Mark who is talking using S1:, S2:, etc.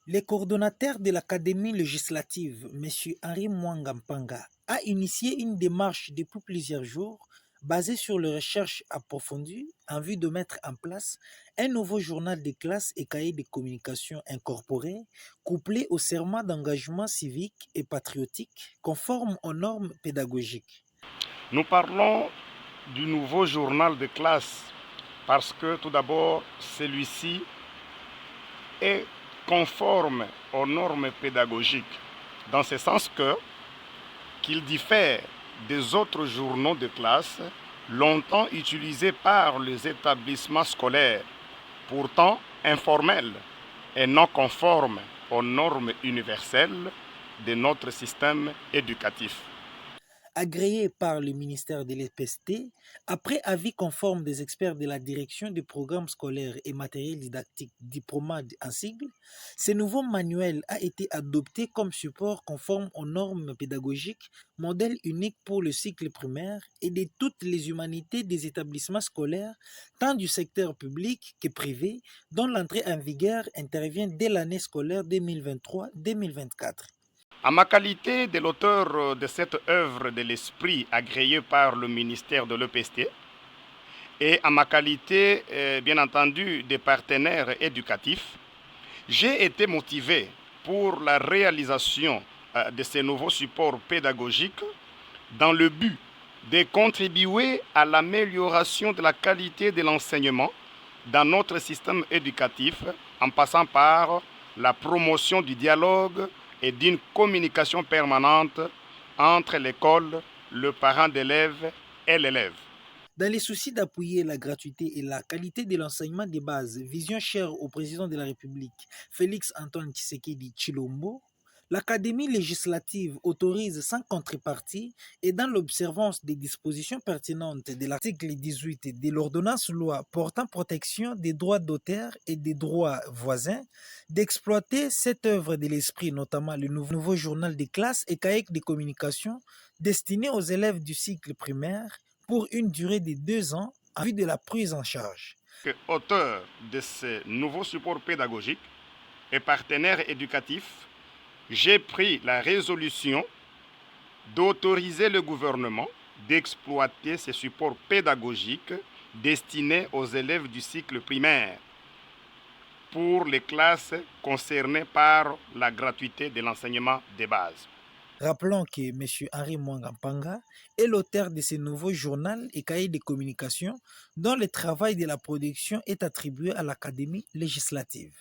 S1: Le coordonnateur de l'Académie législative, M. Henri Mwangampanga, a initié une démarche depuis plusieurs jours basée sur les recherches approfondies en vue de mettre en place un nouveau journal de classe et cahier de communication incorporé, couplé au serment d'engagement civique et patriotique conforme aux normes pédagogiques.
S2: Nous parlons du nouveau journal de classe parce que tout d'abord, celui-ci est conforme aux normes pédagogiques, dans ce sens qu'il diffère des autres journaux de classe longtemps utilisés par les établissements scolaires, pourtant informels et non conformes aux normes universelles de notre système éducatif.
S1: Agréé par le ministère de l'EPST, après avis conforme des experts de la direction des programmes scolaires et matériel didactique diplomate en sigle, ce nouveau manuel a été adopté comme support conforme aux normes pédagogiques, modèle unique pour le cycle primaire et de toutes les humanités des établissements scolaires, tant du secteur public que privé, dont l'entrée en vigueur intervient dès l'année scolaire 2023-2024.
S2: En ma qualité de l'auteur de cette œuvre de l'esprit agréée par le ministère de l'EPST et en ma qualité, bien entendu, de partenaire éducatif, j'ai été motivé pour la réalisation de ces nouveaux supports pédagogiques dans le but de contribuer à l'amélioration de la qualité de l'enseignement dans notre système éducatif en passant par la promotion du dialogue et d'une communication permanente entre l'école, le parent d'élève et l'élève.
S1: Dans les soucis d'appuyer la gratuité et la qualité de l'enseignement de base, vision chère au président de la République, Félix Antoine Tshisekedi Chilombo, l'Académie législative autorise sans contrepartie et dans l'observance des dispositions pertinentes de l'article 18 de l'ordonnance loi portant protection des droits d'auteur et des droits voisins, d'exploiter cette œuvre de l'esprit, notamment le nouveau journal de classe et cahier de communication destiné aux élèves du cycle primaire pour une durée de 2 ans en vue de la prise en charge.
S2: Auteur de ce nouveau support pédagogique et partenaire éducatif, j'ai pris la résolution d'autoriser le gouvernement d'exploiter ces supports pédagogiques destinés aux élèves du cycle primaire pour les classes concernées par la gratuité de l'enseignement de base.
S1: Rappelons que M. Henri Mwangampanga est l'auteur de ce nouveau journal et cahier de communication dont le travail de la production est attribué à l'Académie législative.